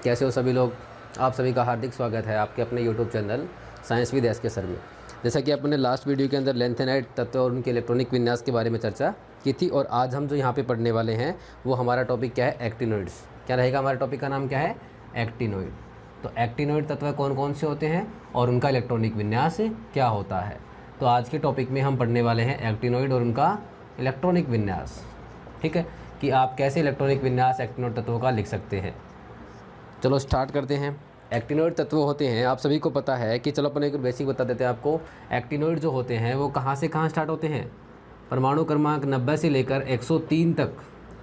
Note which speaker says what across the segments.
Speaker 1: कैसे हो सभी लोग। आप सभी का हार्दिक स्वागत है आपके अपने YouTube channel science with S के सर में। जैसा कि अपने लास्ट वीडियो के अंदर लेंथेनाइट तत्व और उनके इलेक्ट्रॉनिक विन्यास के बारे में चर्चा की थी, और आज हम जो यहाँ पे पढ़ने वाले हैं वो हमारा टॉपिक क्या है, एक्टिनोइड्स। क्या रहेगा हमारे टॉपिक का नाम, क्या है, एक्टिनोइड। तो एक्टिनोइड तत्व कौन कौन से होते हैं और उनका इलेक्ट्रॉनिक विन्यास क्या होता है। तो आज के टॉपिक में हम पढ़ने वाले हैं एक्टिनोइड और उनका इलेक्ट्रॉनिक विन्यास। ठीक है, कि आप कैसे इलेक्ट्रॉनिक विन्यास एक्टिनोइड तत्वों का लिख सकते हैं। चलो स्टार्ट करते हैं। एक्टिनोइड तत्व होते हैं, आप सभी को पता है कि चलो अपन एक बेसिक बता देते हैं आपको। एक्टिनोइड जो होते हैं वो कहाँ से कहाँ स्टार्ट होते हैं, परमाणु क्रमांक 90 से लेकर 103 तक,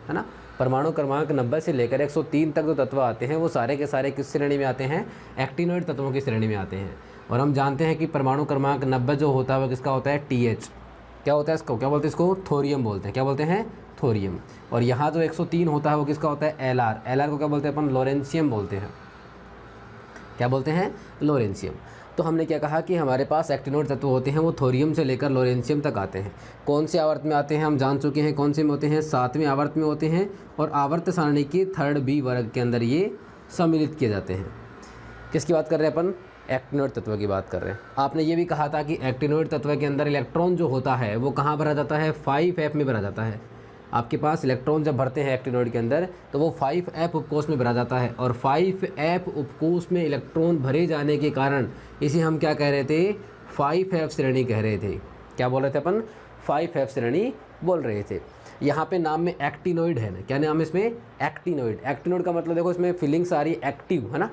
Speaker 1: है ना। परमाणु क्रमांक 90 से लेकर 103 तक जो तत्व आते हैं वो सारे के सारे किस श्रेणी में आते हैं, एक्टिनोइड तत्वों की श्रेणी में आते हैं। और हम जानते हैं कि परमाणु क्रमांक 90 जो होता है वो किसका होता है, TH। क्या होता है इसको, क्या बोलते हैं इसको, थोरियम बोलते हैं। क्या बोलते हैं, थोरियम। और यहाँ जो 103 होता है वो किसका होता है, LR। LR को क्या बोलते हैं अपन, लोरेंशियम बोलते हैं। क्या बोलते हैं, लोरेंशियम। तो हमने क्या कहा कि हमारे पास एक्टिनोइड तत्व होते हैं वो थोरियम से लेकर लोरेंशियम तक आते हैं। कौन से आवर्त में आते हैं हम जान चुके हैं, कौन से में होते हैं, 7वें आवर्त में होते हैं, और आवर्त सारणी के 3rd B वर्ग के अंदर ये सम्मिलित किए जाते हैं। किसकी बात कर रहे हैं अपन, एक्टिनोइड तत्व की बात कर रहे हैं। आपने ये भी कहा था कि एक्टिनोइड तत्व के अंदर इलेक्ट्रॉन जो होता है वो कहाँ भरा जाता है, 5f में भरा जाता है। आपके पास इलेक्ट्रॉन जब भरते हैं एक्टिनोइड के अंदर तो वो 5f उपकोष में भरा जाता है, और 5f उपकोष में इलेक्ट्रॉन भरे जाने के कारण इसे हम क्या कह रहे थे, 5f श्रेणी कह रहे थे। क्या बोल रहे थे अपन, 5f श्रेणी बोल रहे थे। यहाँ पे नाम में एक्टिनोइड है ना, क्या नाम है इसमें, एक्टिनोइड। एक्टिनोइड का मतलब देखो इसमें फीलिंग्स आ रही है, एक्टिव है ना,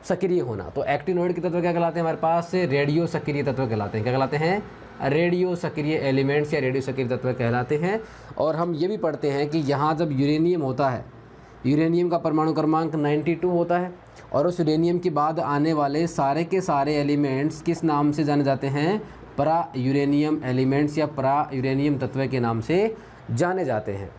Speaker 1: सक्रिय होना। तो एक्टिनोइड के तत्व क्या कहलाते हैं हमारे पास, रेडियो सक्रिय तत्व कहलाते हैं। क्या कहलाते हैं, रेडियो सक्रिय एलिमेंट्स या रेडियो सक्रिय तत्व कहलाते हैं। और हम ये भी पढ़ते हैं कि यहाँ जब यूरेनियम होता है, यूरेनियम का परमाणु क्रमांक 92 होता है, और उस यूरेनियम के बाद आने वाले सारे के सारे एलिमेंट्स किस नाम से जाने जाते हैं, परा यूरेनियम एलिमेंट्स या परा यूरेनियम तत्व के नाम से जाने जाते हैं।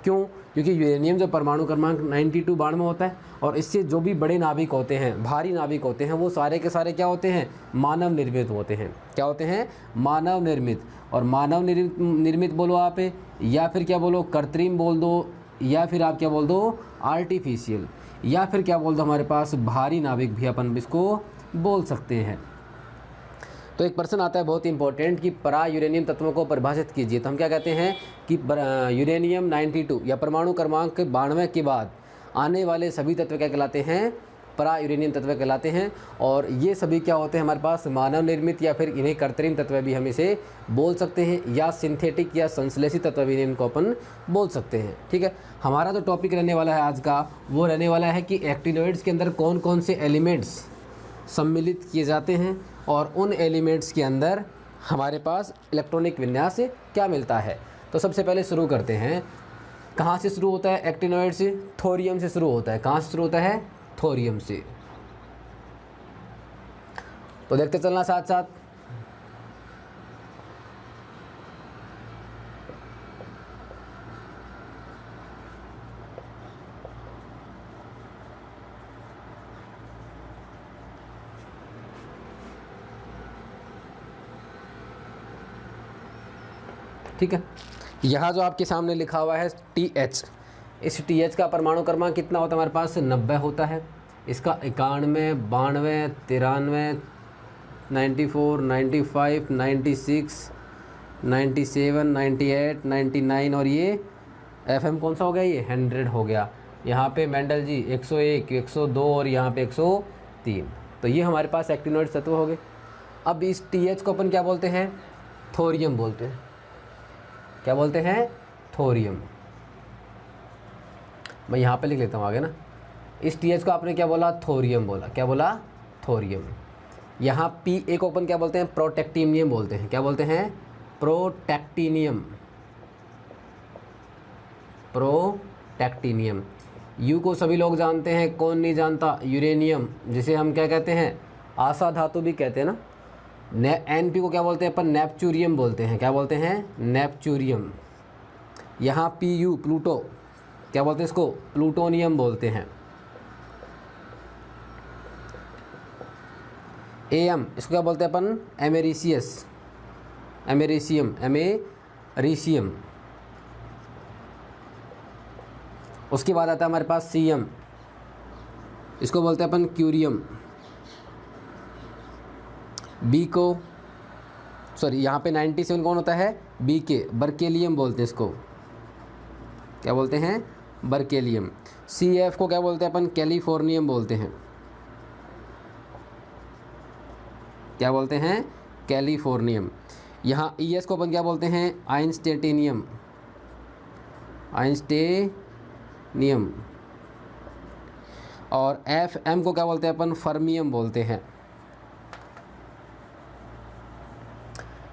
Speaker 1: क्यों, क्योंकि यूरेनियम जो परमाणु क्रमांक 92 बाण में होता है, और इससे जो भी बड़े नाभिक होते हैं, भारी नाभिक होते हैं, वो सारे के सारे क्या होते हैं, मानव निर्मित होते हैं। क्या होते हैं, मानव निर्मित। और मानव निर्मित बोलो आप, या फिर क्या बोलो, कृत्रिम बोल दो, या फिर आप क्या बोल दो, आर्टिफिशियल, या फिर क्या बोल दो हमारे पास भारी नाभिक भी अपन इसको बोल सकते हैं। तो एक प्रश्न आता है बहुत इंपॉर्टेंट कि परा यूरेनियम तत्वों को परिभाषित कीजिए। तो हम क्या कहते हैं कि यूरेनियम 92 या परमाणु क्रमांक 92 के बाद आने वाले सभी तत्व क्या कहलाते हैं, परा यूरेनियम तत्व कहलाते हैं। और ये सभी क्या होते हैं हमारे पास, मानव निर्मित, या फिर इन्हें कृत्रिम तत्व भी हम इसे बोल सकते हैं, या सिंथेटिक या संश्लेषित तत्व भी इनको अपन बोल सकते हैं। ठीक है, हमारा जो टॉपिक रहने वाला है आज का वो रहने वाला है कि एक्टिनोइड्स के अंदर कौन कौन से एलिमेंट्स सम्मिलित किए जाते हैं, और उन एलिमेंट्स के अंदर हमारे पास इलेक्ट्रॉनिक विन्यास क्या मिलता है। तो सबसे पहले शुरू करते हैं, कहाँ से शुरू होता है एक्टिनोइड से, थोरियम से शुरू होता है। कहाँ से शुरू होता है, थोरियम से। तो देखते चलना साथ साथ। ठीक है, यहाँ जो आपके सामने लिखा हुआ है TH, इस TH का परमाणु क्रमांक कितना होता है हमारे पास, 90 होता है। इसका 91, 92, 93, 94, 95, 96, 97, 98, 99, और ये FM कौन सा हो गया, ये 100 हो गया। यहाँ पे मेंडल जी 101, 102 और यहाँ पे 103। तो ये हमारे पास एक्टिनोइड तत्व हो गए। अब इस TH को अपन क्या बोलते हैं, थोरियम बोलते हैं। क्या बोलते हैं, थोरियम। मैं यहाँ पे लिख लेता हूँ आगे ना। इस TH को आपने क्या बोला, थोरियम बोला। क्या बोला, थोरियम। यहाँ PA को अपन क्या बोलते हैं, प्रोटेक्टिनियम बोलते हैं। क्या बोलते हैं, प्रोटेक्टिनियम, प्रोटेक्टिनियम। U को सभी लोग जानते हैं, कौन नहीं जानता, यूरेनियम, जिसे हम क्या कहते हैं, आशा धातु भी कहते हैं ना। NP को क्या बोलते हैं अपन, नेपच्यूरियम बोलते हैं। क्या बोलते हैं, नेपच्यूरियम। यहाँ PU प्लूटो, क्या बोलते हैं इसको, प्लूटोनियम बोलते हैं। AM इसको क्या बोलते हैं अपन, एमेरिसियस, एमेरिसियम, एमेरिसियम। उसके बाद आता है हमारे पास CM, इसको बोलते हैं अपन क्यूरियम। बी को सॉरी यहाँ पे 97 कौन होता है, बी के, बर्केलियम बोलते हैं इसको, क्या बोलते हैं, बर्केलियम। CF को क्या बोलते हैं अपन, कैलिफोर्नियम बोलते हैं, क्या बोलते हैं, कैलिफोर्नियम। यहाँ ES को अपन क्या बोलते हैं, आइंस्टेटिनियम, आइंस्टेनियम। और FM को क्या बोलते हैं अपन, फर्मियम बोलते हैं।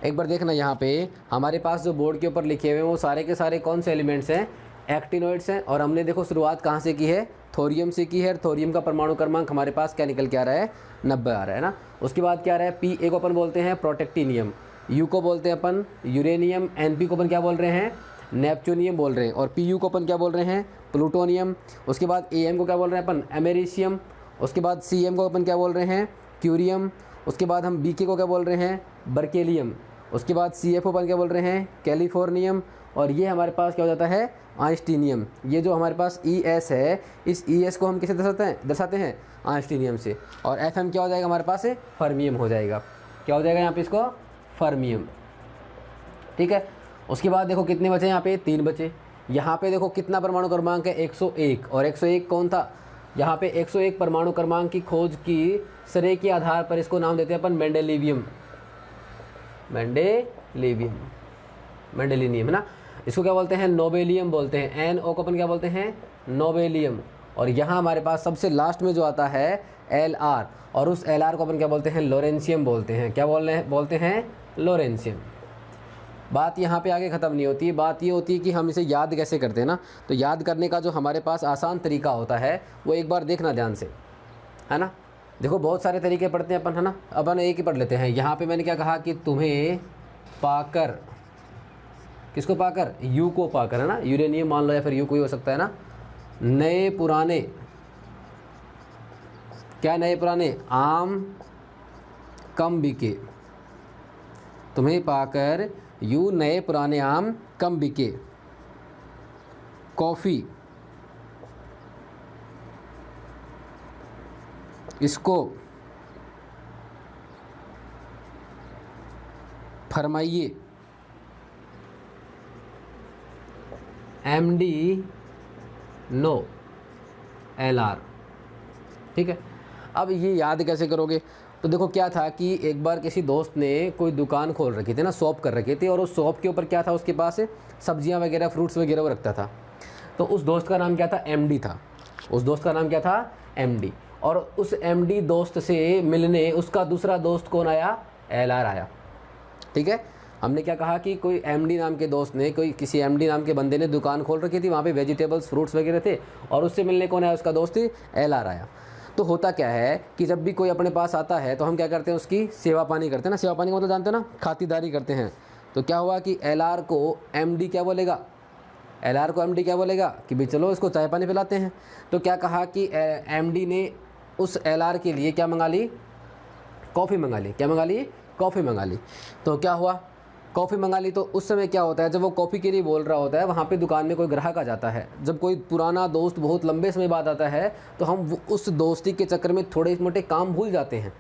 Speaker 1: एक बार देखना यहाँ पे हमारे पास जो बोर्ड के ऊपर लिखे हुए हैं वो सारे के सारे कौन से एलिमेंट्स हैं, एक्टिनोइड्स हैं। और हमने देखो शुरुआत कहाँ से की है, थोरियम से की है। थोरियम का परमाणु क्रमांक हमारे पास क्या निकल के आ रहा है, 90 आ रहा है ना। उसके बाद क्या आ रहा है, PA को अपन बोलते हैं प्रोटेक्टिनियम, U को बोलते हैं अपन यूरेनियम, NP को अपन क्या बोल रहे हैं, नेपच्यूनियम बोल रहे हैं, और PU को अपन क्या बोल रहे हैं, प्लूटोनियम। उसके बाद AM को क्या बोल रहे हैं अपन, अमेरिशियम। उसके बाद CM को अपन क्या बोल रहे हैं, क्यूरियम। उसके बाद हम BK को क्या बोल रहे हैं, बर्केलियम। उसके बाद CF को अपन क्या बोल रहे हैं, कैलिफोर्नियम। और ये हमारे पास क्या हो जाता है, आइंस्टीनियम। ये जो हमारे पास ES है, इस ES को हम किसे दर्शाते हैं आइंस्टीनियम से। और FM क्या हो जाएगा हमारे पास, फर्मियम हो जाएगा। क्या हो जाएगा यहाँ पे, इसको फर्मियम, ठीक है। उसके बाद देखो कितने बचे यहाँ पे, 3 बचे। यहाँ पे देखो कितना परमाणु क्रमांक है, 101। और 101 कौन था, यहाँ पे 101 परमाणु क्रमांक की खोज की श्रेय के आधार पर इसको नाम देते हैं अपन मेंडेलिवियम, मेंडेलिनियम है ना। इसको क्या बोलते हैं, नोबेलियम बोलते हैं। NO को अपन क्या बोलते हैं, नोबेलियम। और यहाँ हमारे पास सबसे लास्ट में जो आता है LR, और उस LR को अपन क्या बोलते हैं, लोरेंशियम बोलते हैं। क्या बोलते हैं, लोरेंशियम। बात यहाँ पे आगे ख़त्म नहीं होती, बात ये होती है कि हम इसे याद कैसे करते हैं ना। तो याद करने का जो हमारे पास आसान तरीका होता है वो एक बार देखना ध्यान से, है ना। देखो बहुत सारे तरीके पढ़ते हैं अपन, है ना। अपन एक ही पढ़ लेते हैं। यहाँ पे मैंने क्या कहा कि तुम्हें पाकर, किसको पाकर, U को पाकर, है ना। यूरेनियम मान लो या फिर U कोई हो सकता है ना। नए पुराने, क्या नए पुराने, आम कम बिके। तुम्हें पाकर U नए पुराने आम कम बिके। कॉफ़ी, इसको फरमाइए। MD नो LR, ठीक है। अब ये याद कैसे करोगे, तो देखो क्या था कि एक बार किसी दोस्त ने कोई दुकान खोल रखी थी ना, शॉप कर रखी थी। और उस शॉप के ऊपर क्या था, उसके पास सब्जियां वगैरह, फ्रूट्स वगैरह वो रखता था। तो उस दोस्त का नाम क्या था, MD था। उस दोस्त का नाम क्या था, MD। और उस MD दोस्त से मिलने उसका दूसरा दोस्त कौन आया, LR आया, ठीक है। हमने क्या कहा कि कोई MD नाम के दोस्त ने, कोई किसी MD नाम के बंदे ने दुकान खोल रखी थी, वहाँ पे वेजिटेबल्स, फ्रूट्स वगैरह थे। और उससे मिलने कौन आया, उसका दोस्त LR आया। तो होता क्या है कि जब भी कोई अपने पास आता है तो हम क्या करते हैं, उसकी सेवा पानी करते हैं ना। सेवा पानी को तो जानते हैं ना, खातिरदारी करते हैं। तो क्या हुआ कि LR को MD क्या बोलेगा, LR को MD क्या बोलेगा कि भाई चलो इसको चाय पानी पिलाते हैं। तो क्या कहा कि MD ने उस LR के लिए क्या मंगा ली, कॉफ़ी मंगा ली। क्या मंगा ली, कॉफ़ी मंगा ली। तो क्या हुआ, कॉफ़ी मंगा ली। तो उस समय क्या होता है, जब वो कॉफ़ी के लिए बोल रहा होता है, वहाँ पे दुकान में कोई ग्राहक आ जाता है। जब कोई पुराना दोस्त बहुत लंबे समय बाद आता है तो हम उस दोस्ती के चक्कर में थोड़े मोटे काम भूल जाते हैं,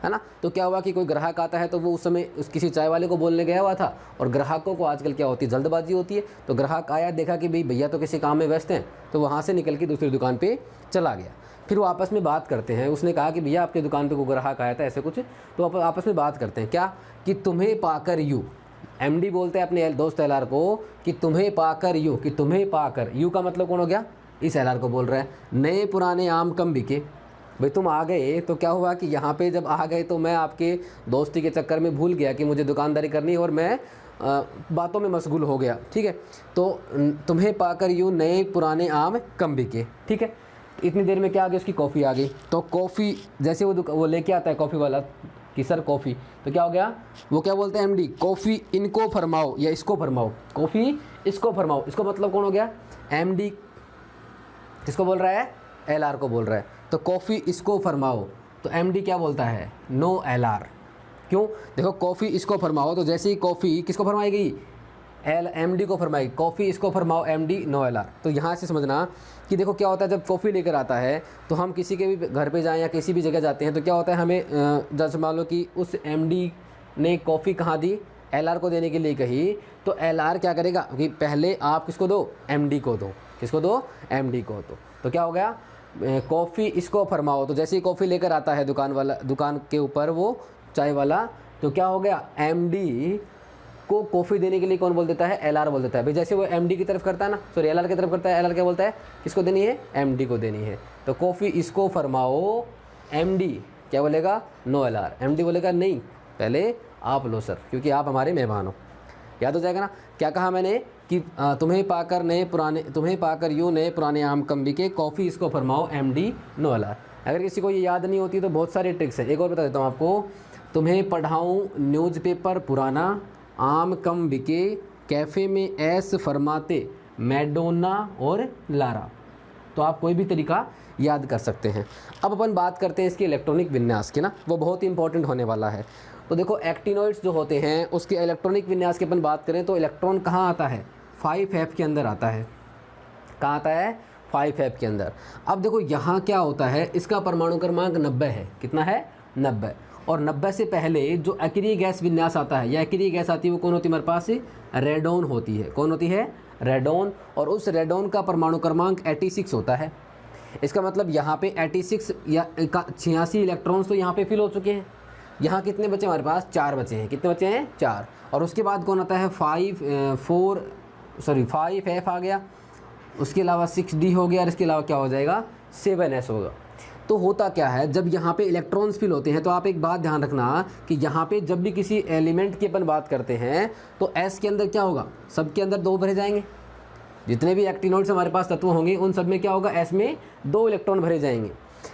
Speaker 1: है ना। तो क्या हुआ कि कोई ग्राहक आता है तो वो उस समय किसी चाय वाले को बोलने गया हुआ था। और ग्राहकों को आजकल क्या होती है, जल्दबाजी होती है। तो ग्राहक आया, देखा कि भाई भैया तो किसी काम में व्यस्त हैं, तो वहाँ से निकल के दूसरी दुकान पर चला गया। फिर वो आपस में बात करते हैं। उसने कहा कि भैया आपकी दुकान पे कोई ग्राहक आया था, ऐसे कुछ। तो आपस में बात करते हैं क्या, कि तुम्हें पाकर यू, MD बोलते हैं अपने दोस्त LR को कि तुम्हें पाकर यू, कि तुम्हें पाकर, यू का मतलब कौन हो गया, इस LR को बोल रहा है। नए पुराने आम कम बिके। भाई तुम आ गए तो क्या हुआ कि यहाँ पे जब आ गए तो मैं आपके दोस्ती के चक्कर में भूल गया कि मुझे दुकानदारी करनी है, और मैं बातों में मशगूल हो गया, ठीक है। तो तुम्हें पाकर यूँ नए पुराने आम कम बिके, ठीक है। इतनी देर में क्या आ गई, उसकी कॉफ़ी आ गई। तो कॉफ़ी जैसे वो लेके आता है कॉफ़ी वाला कि सर कॉफ़ी, तो क्या हो गया, वो क्या बोलते हैं MD, कॉफ़ी इनको फरमाओ या इसको फरमाओ, कॉफ़ी इसको फरमाओ। इसको मतलब कौन हो गया, MD किसको बोल रहा है, LR को बोल रहा है। तो कॉफ़ी इसको फरमाओ, तो MD क्या बोलता है, नो LR। क्यों, देखो कॉफ़ी इसको फरमाओ, तो जैसे ही कॉफ़ी किसको फरमाई गई, एम डी को फरमाई, कॉफ़ी इसको फरमाओ M D no L R. तो यहाँ से समझना कि देखो क्या होता है, जब कॉफ़ी लेकर आता है तो हम किसी के भी घर पे जाएं या किसी भी जगह जाते हैं तो क्या होता है, हमें जैसे मान लो कि उस एम डी ने कॉफ़ी कहाँ दी, एल आर को देने के लिए कही, तो एल आर क्या करेगा कि पहले आप किसको दो, एम डी को दो, किसको दो, एम डी को दो। तो क्या हो गया, कॉफ़ी इसको फरमाओ। तो जैसे ही कॉफ़ी लेकर आता है दुकान वाला, दुकान के ऊपर वो चाय वाला, तो क्या हो गया, एम डी को कॉफ़ी देने के लिए कौन बोल देता है, एल आर बोल देता है। भाई जैसे वो एम डी की तरफ करता है ना, सॉरी एल आर की तरफ करता है, एल आर क्या बोलता है, किसको देनी है, एम डी को देनी है। तो कॉफ़ी इसको फरमाओ, एम डी क्या बोलेगा, no L R. M D बोलेगा नहीं, पहले आप लो सर, क्योंकि आप हमारे मेहमान हो। याद हो जाएगा ना, क्या कहा मैंने कि तुम्हें पाकर यूँ नए पुराने आम कम बिके, कॉफ़ी इसको फरमाओ M D no L R. अगर किसी को ये याद नहीं होती तो बहुत सारी ट्रिक्स है, एक और बता देता हूँ आपको। तुम्हें पढ़ाऊँ न्यूज़पेपर पुराना, आम कम बिके, कैफ़े में ऐस फरमाते मैडोना और लारा। तो आप कोई भी तरीका याद कर सकते हैं। अब अपन बात करते हैं इसके इलेक्ट्रॉनिक विन्यास की ना, वो बहुत ही इंपॉर्टेंट होने वाला है। तो देखो एक्टिनोइड्स जो होते हैं उसके इलेक्ट्रॉनिक विन्यास की अपन बात करें तो इलेक्ट्रॉन कहाँ आता है, 5F के अंदर आता है। कहाँ आता है, 5F के अंदर। अब देखो यहाँ क्या होता है, इसका परमाणु क्रमांक 90 है। कितना है, 90। और 90 से पहले जो अक्रिय गैस विन्यास आता है, या अक्रिय गैस आती है, वो कौन होती है हमारे पास, रेडोन होती है। कौन होती है, रेडोन। और उस रेडोन का परमाणु क्रमांक 86 होता है। इसका मतलब यहाँ पे 86 या 86 इलेक्ट्रॉन्स तो यहाँ पे फिल हो चुके हैं। यहाँ कितने बचे हमारे पास, 4 बचे हैं। कितने बचे हैं, 4। और उसके बाद कौन आता है, 5F आ गया, उसके अलावा 6D हो गया, और इसके अलावा क्या हो जाएगा, 7S होगा। तो होता क्या है, जब यहाँ पे इलेक्ट्रॉन्स फिल होते हैं तो आप एक बात ध्यान रखना कि यहाँ पे जब भी किसी एलिमेंट की अपन बात करते हैं तो S के अंदर क्या होगा, सबके अंदर 2 भरे जाएंगे। जितने भी एक्टिनोइड्स हमारे पास तत्व होंगे उन सब में क्या होगा, S में 2 इलेक्ट्रॉन भरे जाएंगे।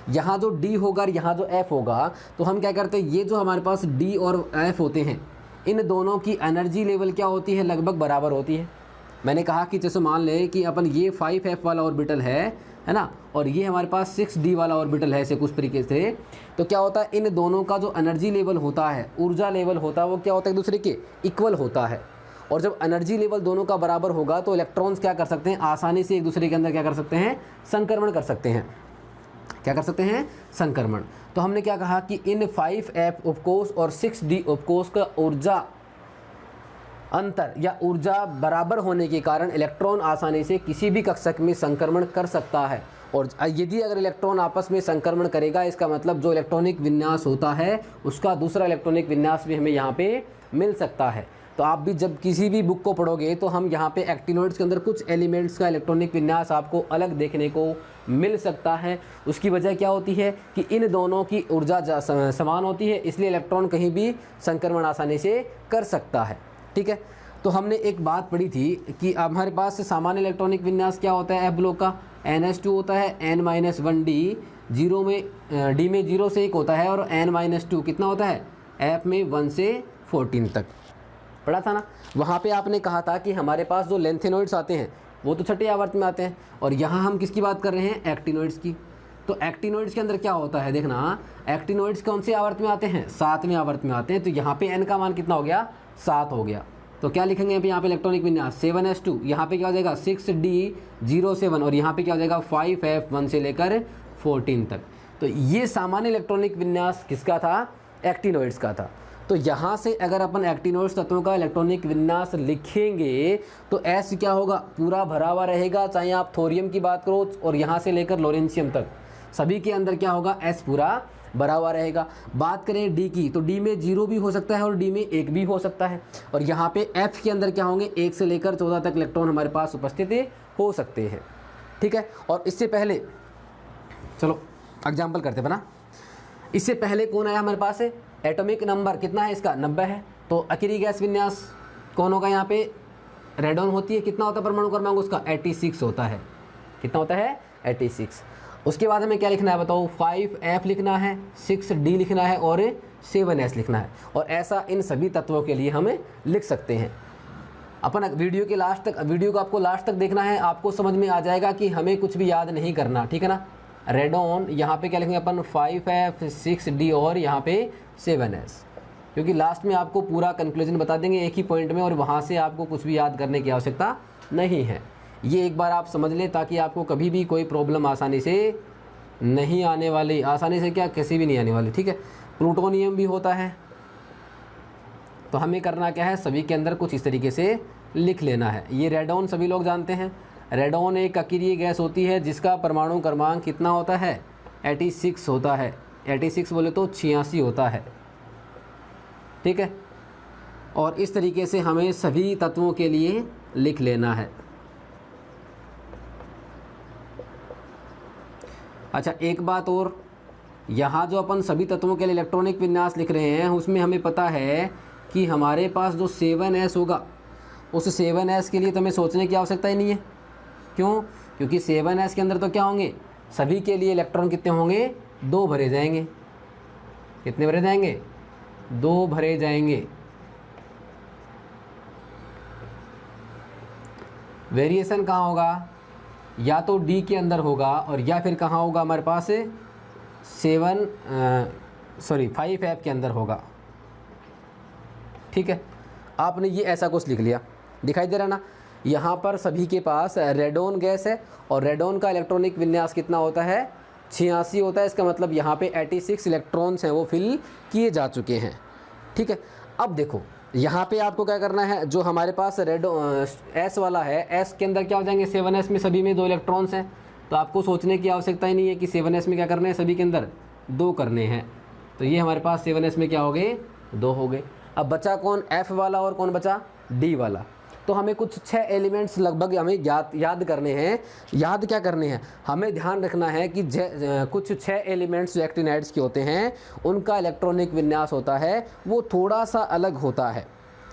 Speaker 1: यहाँ जो D होगा और यहाँ जो F होगा, तो हम क्या करते हैं, ये जो हमारे पास D और F होते हैं, इन दोनों की एनर्जी लेवल क्या होती है, लगभग बराबर होती है। मैंने कहा कि जैसे मान लें कि अपन ये 5F वाला ऑर्बिटल है ना, और ये हमारे पास 6D वाला ऑर्बिटल है, ऐसे कुछ तरीके से। तो क्या होता है, इन दोनों का जो एनर्जी लेवल होता है, ऊर्जा लेवल होता है, वो क्या होता है, एक दूसरे के इक्वल होता है। और जब एनर्जी लेवल दोनों का बराबर होगा तो इलेक्ट्रॉन्स क्या कर सकते हैं, आसानी से एक दूसरे के अंदर क्या कर सकते हैं, संक्रमण कर सकते हैं। क्या कर सकते हैं, संक्रमण। तो हमने क्या कहा कि इन 5F उपकोष और 6D उपकोष का ऊर्जा अंतर या ऊर्जा बराबर होने के कारण इलेक्ट्रॉन आसानी से किसी भी कक्षक में संक्रमण कर सकता है। और यदि अगर इलेक्ट्रॉन आपस में संक्रमण करेगा, इसका मतलब जो इलेक्ट्रॉनिक विन्यास होता है उसका दूसरा इलेक्ट्रॉनिक विन्यास भी हमें यहाँ पे मिल सकता है। तो आप भी जब किसी भी बुक को पढ़ोगे तो हम यहाँ पे एक्टिनोइड्स के अंदर कुछ एलिमेंट्स का इलेक्ट्रॉनिक विन्यास आपको अलग देखने को मिल सकता है। उसकी वजह क्या होती है कि इन दोनों की ऊर्जा समान होती है, इसलिए इलेक्ट्रॉन कहीं भी संक्रमण आसानी से कर सकता है। ठीक है, तो हमने एक बात पढ़ी थी कि अब हमारे पास सामान्य इलेक्ट्रॉनिक विन्यास क्या होता है, F ब्लॉक का NH2 होता है, N-1D, D में 0 से 1 होता है, और N-2 कितना होता है, F में 1 से 14 तक पढ़ा था ना। वहाँ पे आपने कहा था कि हमारे पास जो लेंथेनोइड्स आते हैं वो तो छठे आवर्त में आते हैं, और यहाँ हम किसकी बात कर रहे हैं, एक्टिनोइड्स की। तो एक्टिनोइड्स के अंदर क्या होता है, देखना, एक्टिनोइड्स कौन से आवर्त में आते हैं, 7वें आवर्त में आते हैं। तो यहाँ पे N का मान कितना हो गया, 7 हो गया। तो क्या लिखेंगे यहाँ पे इलेक्ट्रॉनिक विन्यास, 7s2, यहाँ पे क्या हो जाएगा 6D07, और यहाँ पे क्या हो जाएगा 5F 1 से लेकर 14 तक। तो ये सामान्य इलेक्ट्रॉनिक विन्यास किसका था, एक्टिनोइड्स का था। तो यहाँ से अगर अपन एक्टिनोइड्स तत्वों का इलेक्ट्रॉनिक विन्यास लिखेंगे तो S क्या होगा, पूरा भरा हुआ रहेगा, चाहे आप थोरियम की बात करो और यहाँ से लेकर लोरेंशियम तक, सभी के अंदर क्या होगा, S पूरा भरा हुआ रहेगा। बात करें D की, तो D में 0 भी हो सकता है और D में 1 भी हो सकता है। और यहाँ पे F के अंदर क्या होंगे, 1 से लेकर 14 तक इलेक्ट्रॉन हमारे पास उपस्थित हो सकते हैं। ठीक है, और इससे पहले चलो एग्जाम्पल करते बना, इससे पहले कौन आया हमारे पास है, एटॉमिक नंबर कितना है इसका, 90 है। तो अक्रिय गैस विन्यास कौन होगा, यहाँ पे रेडॉन होती है, कितना होता है परमाणु क्रमांक उसका, 86 होता है। कितना होता है, 86। उसके बाद हमें क्या लिखना है बताओ, 5F लिखना है, 6D लिखना है और 7S लिखना है। और ऐसा इन सभी तत्वों के लिए हमें लिख सकते हैं। अपन वीडियो के लास्ट तक, वीडियो को आपको लास्ट तक देखना है, आपको समझ में आ जाएगा कि हमें कुछ भी याद नहीं करना। ठीक है ना, रेडॉन यहाँ पे क्या लिखेंगे अपन, 5F 6D और यहाँ पे 7S। क्योंकि लास्ट में आपको पूरा कंक्लूजन बता देंगे एक ही पॉइंट में, और वहाँ से आपको कुछ भी याद करने की आवश्यकता नहीं है। ये एक बार आप समझ लें ताकि आपको कभी भी कोई प्रॉब्लम आसानी से नहीं आने वाली, आसानी से क्या किसी भी नहीं आने वाली, ठीक है। प्लूटोनियम भी होता है, तो हमें करना क्या है, सभी के अंदर कुछ इस तरीके से लिख लेना है। ये रेडॉन सभी लोग जानते हैं। रेडॉन एक अकीरीय गैस होती है जिसका परमाणु क्रमांक कितना होता है, 86 होता है। 86 बोले तो 86 होता है, ठीक है। और इस तरीके से हमें सभी तत्वों के लिए लिख लेना है। अच्छा, एक बात और, यहाँ जो अपन सभी तत्वों के लिए इलेक्ट्रॉनिक विन्यास लिख रहे हैं उसमें हमें पता है कि हमारे पास जो 7s होगा, उस 7s के लिए तो हमें सोचने की आवश्यकता ही नहीं है। क्यों? क्योंकि 7s के अंदर तो क्या होंगे, सभी के लिए इलेक्ट्रॉन कितने होंगे, 2 भरे जाएंगे। कितने भरे जाएंगे, 2 भरे जाएंगे। वेरिएशन कहाँ होगा, या तो डी के अंदर होगा और या फिर कहाँ होगा हमारे पास 5F के अंदर होगा, ठीक है। आपने ये ऐसा कुछ लिख लिया, दिखाई दे रहा ना। यहाँ पर सभी के पास रेडॉन गैस है और रेडॉन का इलेक्ट्रॉनिक विन्यास कितना होता है, 86 होता है। इसका मतलब यहाँ पे 86 इलेक्ट्रॉन्स हैं वो फिल किए जा चुके हैं, ठीक है। अब देखो यहाँ पे आपको क्या करना है, जो हमारे पास एस वाला है, एस के अंदर क्या हो जाएंगे, 7s में सभी में 2 इलेक्ट्रॉन्स हैं, तो आपको सोचने की आवश्यकता ही नहीं है कि 7s में क्या करने हैं, सभी के अंदर 2 करने हैं। तो ये हमारे पास 7s में क्या हो गए, 2 हो गए। अब बचा कौन, एफ वाला, और कौन बचा, डी वाला। तो हमें कुछ 6 एलिमेंट्स लगभग हमें याद करने हैं। याद क्या करने हैं, हमें ध्यान रखना है कि कुछ 6 एलिमेंट्स जो एक्टिनाइड्स के होते हैं उनका इलेक्ट्रॉनिक विन्यास होता है वो थोड़ा सा अलग होता है।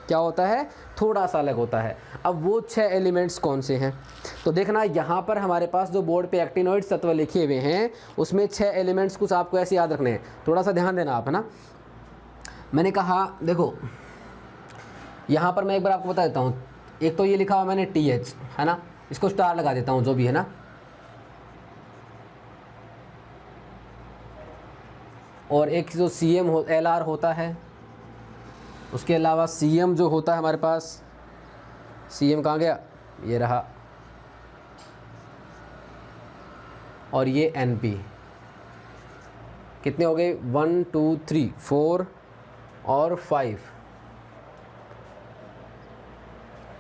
Speaker 1: क्या होता है, थोड़ा सा अलग होता है। अब वो 6 एलिमेंट्स कौन से हैं, तो देखना यहाँ पर हमारे पास जो बोर्ड पे एक्टिनॉइड्स तत्व लिखे हुए हैं उसमें 6 एलिमेंट्स कुछ आपको ऐसे याद रखने हैं, थोड़ा सा ध्यान देना आप, है ना। मैंने कहा देखो यहाँ पर मैं एक बार आपको बता देता हूँ। एक तो ये लिखा हुआ मैंने TH, है ना, इसको स्टार लगा देता हूँ जो भी है ना। और एक जो CM LR होता है, उसके अलावा CM जो होता है हमारे पास, CM कहाँ गया, ये रहा। और ये NP, कितने हो गए, 1 2 3 4 और 5।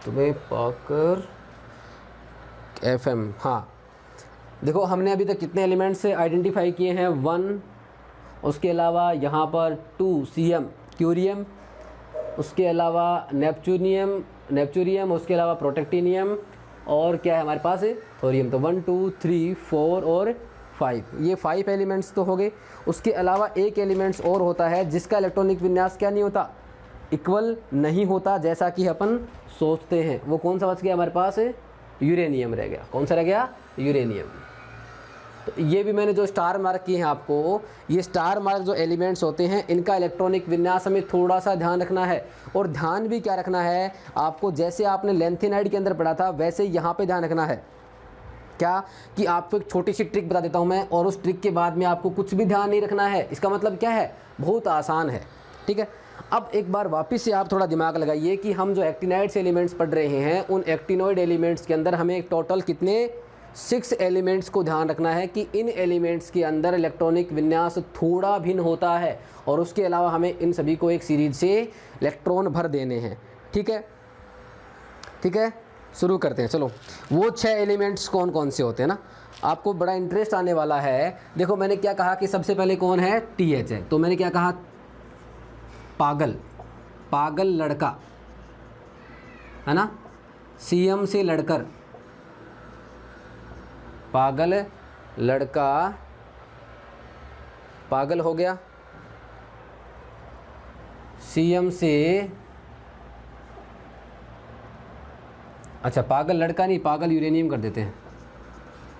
Speaker 1: तुम्हें पाकर FM, हाँ देखो हमने अभी तक कितने एलिमेंट्स से आइडेंटिफाई किए हैं, 1, उसके अलावा यहाँ पर 2 CM क्यूरियम, उसके अलावा नेपच्यूनियम, उसके अलावा प्रोटेक्टिनियम, और क्या है हमारे पास थोरियम। तो 1 2 3 4 और 5, ये 5 एलिमेंट्स तो हो गए। उसके अलावा एक एलिमेंट्स और होता है जिसका इलेक्ट्रॉनिक विन्यास क्या नहीं होता, इक्वल नहीं होता जैसा कि अपन सोचते हैं। वो कौन सा बच गया हमारे पास, यूरेनियम रह गया। कौन सा रह गया, यूरेनियम। तो ये भी मैंने जो स्टार मार्क किए हैं आपको, ये स्टार मार्क जो एलिमेंट्स होते हैं इनका इलेक्ट्रॉनिक विन्यास हमें थोड़ा सा ध्यान रखना है। और ध्यान भी क्या रखना है आपको, जैसे आपने लेंथेनाइड के अंदर पढ़ा था वैसे यहाँ पे ध्यान रखना है। क्या कि आपको एक छोटी सी ट्रिक बता देता हूँ मैं, और उस ट्रिक के बाद में आपको कुछ भी ध्यान नहीं रखना है। इसका मतलब क्या है, बहुत आसान है, ठीक है। अब एक बार वापस से आप थोड़ा दिमाग लगाइए कि हम जो एक्टिनाइड्स एलिमेंट्स पढ़ रहे हैं उन एक्टिनॉइड एलिमेंट्स के अंदर हमें टोटल कितने 6 एलिमेंट्स को ध्यान रखना है कि इन एलिमेंट्स के अंदर इलेक्ट्रॉनिक विन्यास थोड़ा भिन्न होता है, और उसके अलावा हमें इन सभी को एक सीरीज से इलेक्ट्रॉन भर देने हैं, ठीक है। ठीक है, शुरू करते हैं। चलो, वो 6 एलिमेंट्स कौन कौन से होते हैं ना, आपको बड़ा इंटरेस्ट आने वाला है। देखो मैंने क्या कहा कि सबसे पहले कौन है, TH है। तो मैंने क्या कहा, पागल लड़का, है ना, CM से लड़कर, पागल लड़का, पागल हो गया। CM से, अच्छा पागल लड़का नहीं, पागल यूरेनियम कर देते हैं।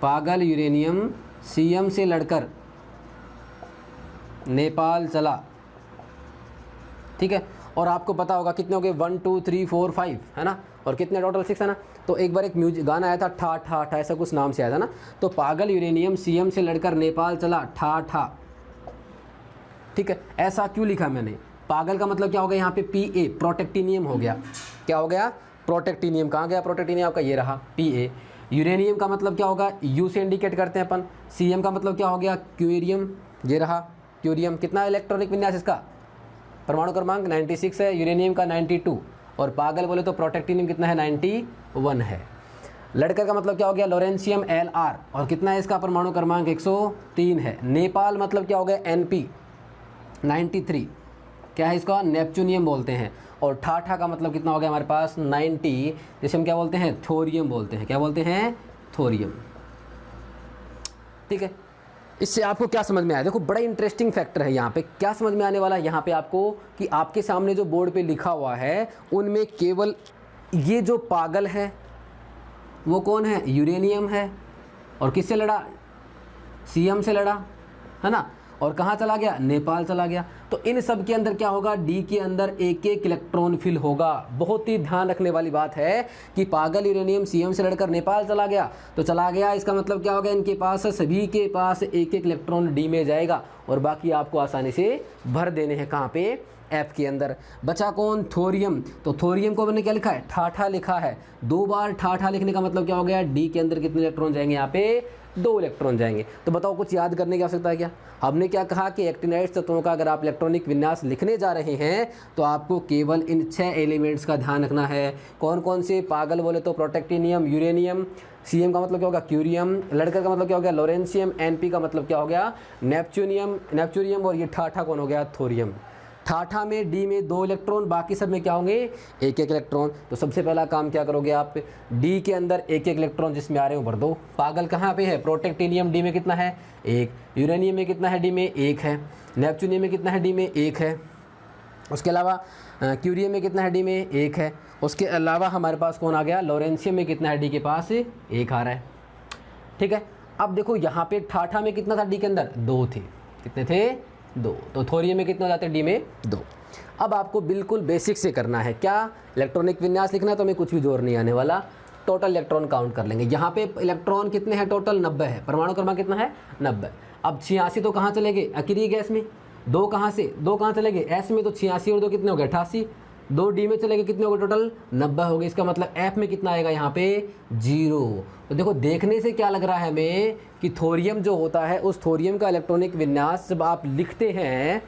Speaker 1: पागल यूरेनियम CM से लड़कर नेपाल चला, ठीक है। और आपको पता होगा कितने हो गए, 1 2 3 4 5, है ना, और कितने टोटल 6 है ना। तो एक बार एक म्यूजिक गाना आया था, ठा ठा ठा, ऐसा कुछ नाम से आया था ना। तो पागल यूरेनियम CM से लड़कर नेपाल चला, ठा ठा, ठीक है। ऐसा क्यों लिखा मैंने, पागल का मतलब क्या हो गया यहाँ पे Pa, प्रोटेक्टिनियम हो गया। क्या हो गया? प्रोटेक्टिनियम। कहाँ गया प्रोटेक्टिनियम आपका? ये रहा Pa। यूरेनियम का मतलब क्या होगा? U से इंडिकेट करते हैं अपन। Cm का मतलब क्या हो गया? क्यूरियम। ये रहा क्यूरियम। कितना इलेक्ट्रॉनिक विन्यास इसका? परमाणु क्रमांक 96 है, यूरेनियम का 92, और पागल बोले तो प्रोटेक्टिनियम कितना है? 91 है। लड़कर का मतलब क्या हो गया? लॉरेंशियम Lr, और कितना है इसका? परमाणु क्रमांक 103 है। नेपाल मतलब क्या हो गया? Np 93, क्या है इसका? नेपच्यूनियम बोलते हैं। और ठाठा का मतलब कितना हो गया हमारे पास? 90, जिसे हम क्या बोलते हैं? थोरियम बोलते हैं। क्या बोलते हैं? थोरियम। ठीक है, इससे आपको क्या समझ में आया? देखो बड़ा इंटरेस्टिंग फैक्टर है यहाँ पे। क्या समझ में आने वाला है यहाँ पे आपको कि आपके सामने जो बोर्ड पे लिखा हुआ है उनमें केवल ये जो पागल है वो कौन है? यूरेनियम है। और किससे लड़ा? Cm से लड़ा, है ना। और कहाँ चला गया? नेपाल चला गया। तो इन सब के अंदर क्या होगा? डी के अंदर एक एक इलेक्ट्रॉन फिल होगा। बहुत ही ध्यान रखने वाली बात है कि पागल यूरेनियम Cm से लड़कर नेपाल चला गया तो चला गया, इसका मतलब क्या होगा? इनके पास सभी के पास एक एक इलेक्ट्रॉन डी में जाएगा और बाकी आपको आसानी से भर देने हैं। कहाँ पे? F के अंदर। बचा कौन? थोरियम। तो थोरियम को मैंने क्या लिखा है? ठाठा लिखा है। 2 बार ठाठा लिखने का मतलब क्या हो गया? डी के अंदर कितने इलेक्ट्रॉन जाएंगे? यहाँ पे 2 इलेक्ट्रॉन जाएंगे। तो बताओ कुछ याद करने की आवश्यकता है क्या? हमने क्या कहा कि एक्टिनाइड तत्वों का अगर आप इलेक्ट्रॉनिक विन्यास लिखने जा रहे हैं तो आपको केवल इन 6 एलिमेंट्स का ध्यान रखना है। कौन कौन से? पागल बोले तो प्रोटेक्टिनियम, यूरेनियम, Cm का मतलब क्या होगा? क्यूरियम, लड़कर का मतलब क्या हो गया? लॉरेंशियम, Np का मतलब क्या हो गया? नेपच्यूनियम, और ये ठाठा कौन हो गया? थोरियम। ठाठा में डी में 2 इलेक्ट्रॉन, बाकी सब में क्या होंगे? एक एक इलेक्ट्रॉन। तो सबसे पहला काम क्या करोगे आप? डी के अंदर एक एक इलेक्ट्रॉन जिसमें आ रहे हो भर दो। पागल कहाँ पे है? प्रोटेक्टिनियम डी में कितना है? 1। यूरेनियम में कितना है? डी में 1 है। नेपच्यूनियम में कितना है? डी में 1 है। उसके अलावा क्यूरियम में कितना है? डी में 1 है। उसके अलावा हमारे पास कौन आ गया? लॉरेंशियम में कितना है? डी के पास 1 आ रहा है। ठीक है, अब देखो यहाँ पे ठाठा में कितना था? डी के अंदर 2 थे। कितने थे? 2। तो थोरियम में कितने हो जाते हैं? डी में 2। अब आपको बिल्कुल बेसिक से करना है क्या? इलेक्ट्रॉनिक विन्यास लिखना है तो हमें कुछ भी जोर नहीं आने वाला। टोटल इलेक्ट्रॉन काउंट कर लेंगे। यहाँ पे इलेक्ट्रॉन कितने हैं? टोटल 90 है। परमाणु क्रमांक कितना है? 90। अब 86 तो कहाँ चले गए? अकेली गैस में। 2 कहाँ से? 2 कहाँ चले गए? एस में। तो 86 और 2 कितने हो गए? 88। 2 डी में चले गए, कितने हो गए? टोटल 90 हो गए। इसका मतलब एफ में कितना आएगा? यहाँ पे 0। तो देखो देखने से क्या लग रहा है हमें कि थोरियम जो होता है उस थोरियम का इलेक्ट्रॉनिक विन्यास जब आप लिखते हैं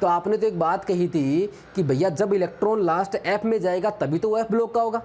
Speaker 1: तो आपने तो एक बात कही थी कि भैया जब इलेक्ट्रॉन लास्ट एफ में जाएगा तभी तो वो एफ ब्लॉक का होगा,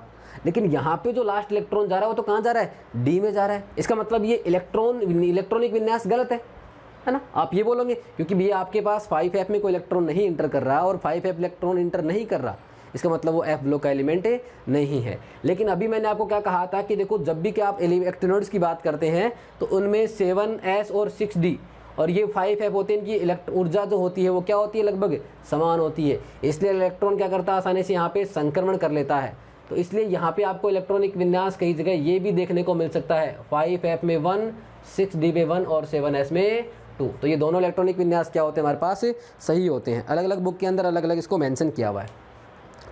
Speaker 1: लेकिन यहाँ पे जो लास्ट इलेक्ट्रॉन जा रहा है वो तो कहाँ जा रहा है? डी में जा रहा है। इसका मतलब ये इलेक्ट्रॉनिक विन्यास गलत है ना। आप ये बोलोगे क्योंकि भैया आपके पास 5f में कोई इलेक्ट्रॉन नहीं इंटर कर रहा और 5f इलेक्ट्रॉन इंटर नहीं कर रहा, इसका मतलब वो f ब्लॉक का एलिमेंट नहीं है। लेकिन अभी मैंने आपको क्या कहा था कि देखो जब भी क्या आप एक्टिनोइड्स की बात करते हैं तो उनमें 7s और 6d और ये 5f होते हैं, इनकी ऊर्जा जो होती है वो क्या होती है? लगभग समान होती है। इसलिए इलेक्ट्रॉन क्या करता है? आसानी से यहाँ पे संक्रमण कर लेता है। तो इसलिए यहाँ पे आपको इलेक्ट्रॉनिक विन्यास कई जगह ये भी देखने को मिल सकता है, 5f में 1, 6d में 1 और 7s में 2। तो ये दोनों इलेक्ट्रॉनिक विन्यास क्या होते हैं? हमारे पास सही होते हैं। अलग अलग बुक के अंदर अलग अलग इसको मेंशन किया हुआ है,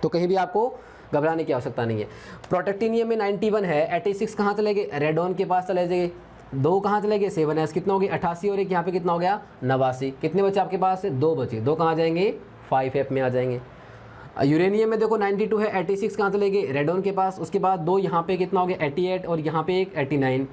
Speaker 1: तो कहीं भी आपको घबराने की आवश्यकता नहीं है। प्रोटेक्टिनियम में 91 है, 86 कहाँ चले गए? रेडॉन के पास चले गए। 2 कहाँ चले गए? 7s। कितना हो गया? 88 और एक यहाँ पे कितना हो गया? 89। कितने बचे आपके पास? 2 बचे। 2 कहाँ जाएंगे? 5f में आ जाएंगे। यूरेनियम में देखो 92 है, 86 कहाँ चले गए? रेडॉन के पास। उसके बाद 2 यहाँ पे कितना हो गया? 88 और यहाँ पे एक 89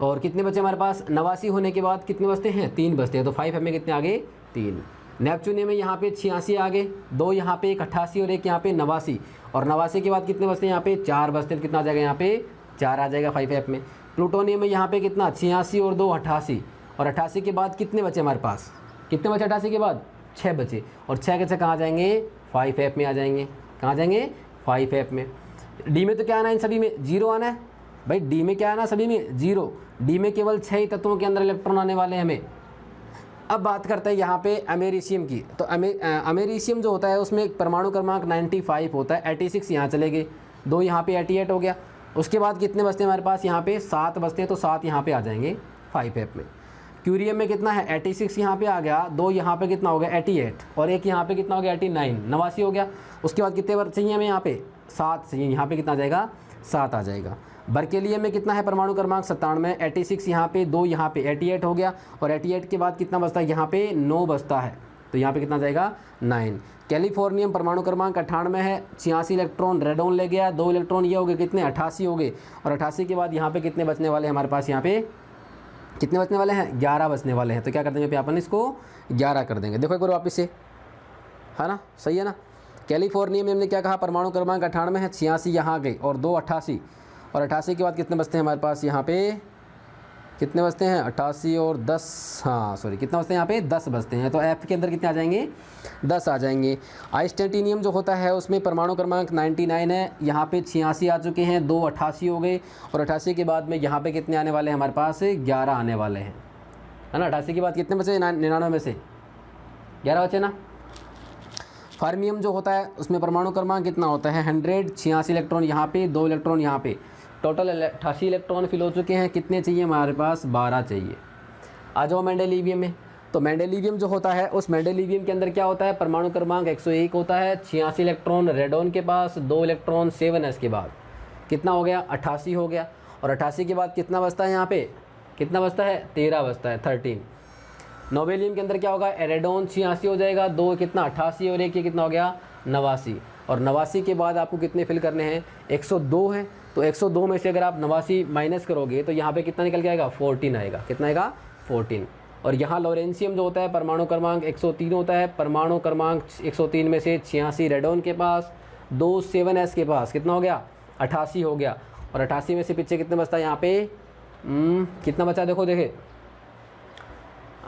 Speaker 1: और कितने बचे हमारे पास? 89 होने के बाद कितने बचते हैं? 3 बचते हैं। तो 5f में कितने आ गए? 3। नेपच्यूनियम में यहाँ पे 86 आ गए, 2 यहाँ पे एक 88 और एक यहाँ पे 89 और 89 के बाद कितने बचते हैं? यहाँ पे 4 बचते हैं। कितना आ जाएगा? यहाँ पे 4 आ जाएगा 5f में। प्लूटोनियम में यहाँ पे कितना? 86 और 2 88 और 88 के बाद कितने बचे हमारे पास? कितने बचे 88 के बाद? 6 बचे और 6 के 6 कहाँ जाएंगे? 5f में आ जाएंगे। कहाँ जाएंगे? 5f में। डी में तो क्या आना है? इन सभी में 0 आना है भाई। डी में क्या आना? सभी में 0। डी में केवल 6 ही तत्वों के अंदर इलेक्ट्रॉन आने वाले हैं हमें। अब बात करते हैं यहाँ पे अमेरिशियम की। तो अमेरिशियम जो होता है उसमें परमाणु क्रमांक 95 होता है। 86 यहाँ चले गए, 2 यहाँ पे 88 हो गया। उसके बाद कितने बचते हैं हमारे पास? यहाँ पे 7 बचते हैं, तो 7 यहाँ पे आ जाएंगे 5f में। क्यूरियम में कितना है? 86 यहाँ पे आ गया, 2 यहाँ पे कितना हो गया? 88 और एक यहाँ पे कितना हो गया? 89, 89 हो गया। उसके बाद कितने चाहिए हमें? यहाँ पे 7 चाहिए। यहाँ पे कितना आ जाएगा? 7 आ जाएगा। बर्केलियम में कितना है? परमाणु क्रमांक 97, 86 यहाँ पे, 2 यहाँ पे 88 हो गया और 88 के बाद कितना बचता है? यहाँ पे 9 बचता है। तो यहाँ पे कितना जाएगा 9। कैलिफोर्नियम परमाणु क्रमांक 98 है, 86 इलेक्ट्रॉन रेडोन ले गया, 2 इलेक्ट्रॉन ये हो गए कितने 88 हो गए। और 88 के बाद यहाँ पे कितने बचने वाले हैं हमारे पास, यहाँ पे कितने बचने वाले हैं 11 बचने वाले हैं। तो क्या कर देंगे अपन इसको 11 कर देंगे। देखो एक बार वापस से, है ना, सही है ना। कैलिफोर्नियम में हमने क्या कहा, परमाणु क्रमांक 98 है, 86 यहाँ गए और 2 88, और 88 के बाद कितने बचते हैं हमारे पास यहाँ पे, कितने बचते हैं 88 और 10, हाँ सॉरी कितना बचते हैं यहाँ पे 10 बचते हैं। तो एफ के अंदर कितने आ जाएंगे 10 आ जाएंगे। आइसटाइटिनियम जो होता है उसमें परमाणु क्रमांक 99 है, यहाँ पे 86 आ चुके हैं, 2 88 हो गए, और 88 के बाद में यहाँ पे कितने आने वाले हैं हमारे पास 11 आने वाले हैं, है ना। 88 के बाद कितने बचे 99 में से 11 बचे ना। फर्मियम जो होता है उसमें परमाणु क्रमांक कितना होता है 100, 86 इलेक्ट्रॉन यहाँ पे, 2 इलेक्ट्रॉन यहाँ पे, टोटल 88 इलेक्ट्रॉन फिल हो चुके हैं। कितने चाहिए हमारे पास 12 चाहिए। आ जाओ मेंडेलिवियम में। तो मेंडेलिवियम जो होता है उस मेंडेलिवियम के अंदर क्या होता है, परमाणु क्रमांक 101 होता है, 86 इलेक्ट्रॉन रेडोन के पास, 2 इलेक्ट्रॉन 7s के बाद कितना हो गया 88 हो गया। और 88 के बाद कितना बचता है यहाँ पे, कितना बचता है 13 बचता है 13। नोबेलियम के अंदर क्या होगा, एरेडोन 86 हो जाएगा, 2 कितना 88 और 1 ये कितना हो गया 89। और 89 के बाद आपको कितने फिल करने हैं 102 है। तो 102 में से अगर आप 89 माइनस करोगे तो यहाँ पे कितना निकल के आएगा 14 आएगा। कितना आएगा 14। और यहाँ लॉरेंशियम जो होता है परमाणु क्रमांक 103 होता है, परमाणु क्रमांक 103 में से 86 रेडोन के पास, 2 7s के पास कितना हो गया 88 हो गया। और 88 में से पीछे कितने बचता है यहाँ पे कितना बचा, देखो देखे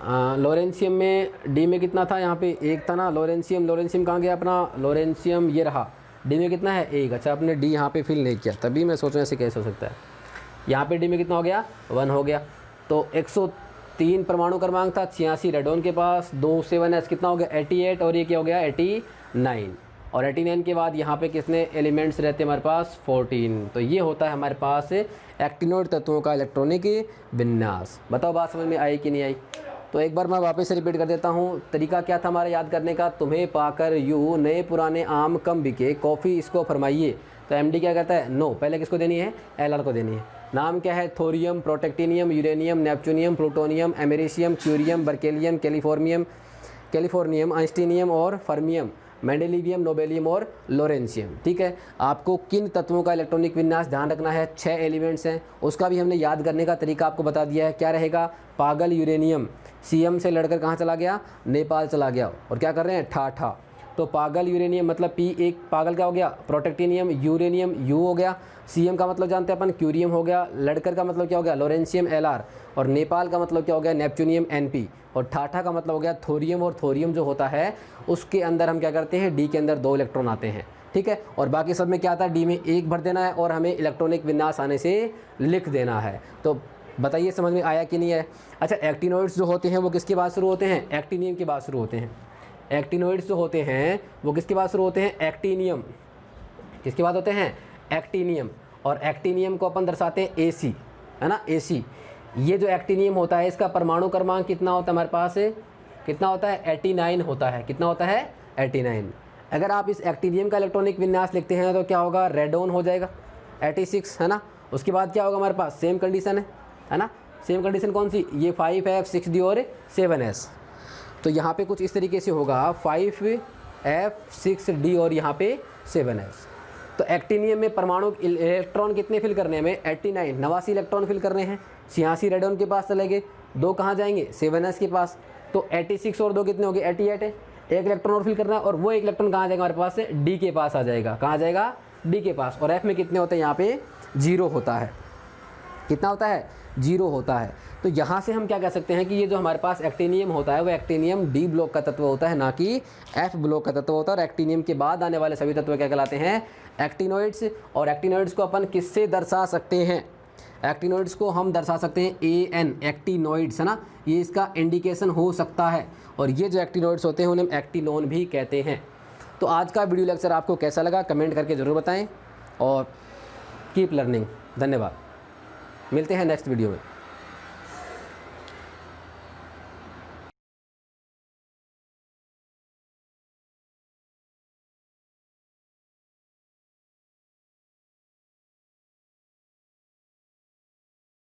Speaker 1: लॉरेंशियम में डी में कितना था यहाँ पे 1 था ना। लॉरेंशियम कहाँ गया अपना, लॉरेंशियम ये रहा, डी में कितना है 1। अच्छा आपने डी यहाँ पे फिल नहीं किया, तभी मैं सोच रहा ऐसे कैसे हो सकता है। यहाँ पे डी में कितना हो गया 1 हो गया। तो 103 परमाणु क्रमांक था, 86 रेडोन के पास, 2 7s कितना हो गया 88, और ये क्या हो गया 89। और 89 के बाद यहाँ पे कितने एलिमेंट्स रहते हैं हमारे पास 14। तो ये होता है हमारे पास एक्टिनोइड तत्वों का इलेक्ट्रॉनिक विन्यास। बताओ बात समझ में आई कि नहीं आई। तो एक बार मैं वापस से रिपीट कर देता हूँ। तरीका क्या था हमारा याद करने का, तुम्हें पाकर यूँ नए पुराने आम कम बिके, कॉफ़ी इसको फरमाइए। तो एमडी क्या कहता है नो, पहले किसको देनी है एलआर को देनी है। नाम क्या है, thorium, protactinium, uranium, neptunium, plutonium, americium, curium, berkelium, californium, einsteinium और फर्मियम, मेंडेलिवियम, नोबेलियम और लॉरेंशियम। ठीक है, आपको किन तत्वों का इलेक्ट्रॉनिक विन्यास ध्यान रखना है, 6 एलिमेंट्स हैं, उसका भी हमने याद करने का तरीका आपको बता दिया है। क्या रहेगा, पागल यूरेनियम सीएम से लड़कर कहाँ चला गया, नेपाल चला गया, और क्या कर रहे हैं ठा। तो पागल यूरेनियम मतलब पी एक पागल क्या हो गया, प्रोटेक्टिनियम, यूरेनियम यू हो गया, सीएम का मतलब जानते हैं अपन क्यूरियम हो गया, लड़कर का मतलब क्या हो गया लॉरेंशियम एलआर, और नेपाल का मतलब क्या हो गया नेपच्यूनियम एनपी, और ठाठा का मतलब हो गया थोरियम। और थोरियम जो होता है उसके अंदर हम क्या करते हैं, डी के अंदर 2 इलेक्ट्रॉन आते हैं। ठीक है, और बाकी सब में क्या आता है, डी में 1 भर देना है और हमें इलेक्ट्रॉनिक विन्यास आने से लिख देना है। तो बताइए समझ में आया कि नहीं है। अच्छा, एक्टिनोइड्स जो होते हैं वो किसके बाद शुरू होते हैं, एक्टिनियम के बाद शुरू होते हैं। एक्टिनोइड्स जो होते हैं वो किसके बाद शुरू होते हैं, एक्टिनियम। किसके बाद होते हैं, एक्टिनियम। और एक्टिनियम को अपन दर्शाते हैं एसी, है ना, एसी। ये जो एक्टिनियम होता है इसका परमाणु क्रमांक कितना होता है हमारे पास, कितना होता है 89 होता है। कितना होता है 89। अगर आप इस एक्टिनियम का इलेक्ट्रॉनिक विन्यास लिखते हैं तो क्या होगा, रेडोन हो जाएगा 86, है ना। उसके बाद क्या होगा हमारे पास, सेम कंडीशन है ना। सेम कंडीशन कौन सी, ये 5F 6D और 7S। तो यहाँ पे कुछ इस तरीके से होगा 5F 6D और यहाँ पे 7S। तो एक्टिनियम में परमाणु इलेक्ट्रॉन कितने फिल करने हैं हमें 89, 89 इलेक्ट्रॉन फिल करने हैं। 86 रेडोन के पास चले गए, 2 कहाँ जाएंगे 7S के पास। तो 86 और 2 कितने हो गए 88 है, 1 इलेक्ट्रॉन और फिल करना है, और वो 1 इलेक्ट्रॉन कहाँ जाएगा हमारे पास से, डी के पास आ जाएगा। कहाँ जाएगा, डी के पास। और एफ में कितने होते हैं, यहाँ पे 0 होता है। कितना होता है 0 होता है। तो यहाँ से हम क्या कह सकते हैं कि ये जो हमारे पास एक्टिनियम होता है वो एक्टिनियम डी ब्लॉक का तत्व होता है, ना कि एफ ब्लॉक का तत्व होता है। और एक्टिनियम के बाद आने वाले सभी तत्व क्या कहलाते हैं, एक्टिनोइड्स। और एक्टिनोइड्स को अपन किससे दर्शा सकते हैं, एक्टिनोइड्स को हम दर्शा सकते हैं AN, एक्टिनोइड्स, है ना, ये इसका इंडिकेशन हो सकता है। और ये जो एक्टिनोइड्स होते हैं उन्हें हम एक्टिनोन भी कहते हैं। तो आज का वीडियो लेक्चर आपको कैसा लगा कमेंट करके ज़रूर बताएं, और कीप लर्निंग। धन्यवाद, मिलते हैं नेक्स्ट वीडियो में।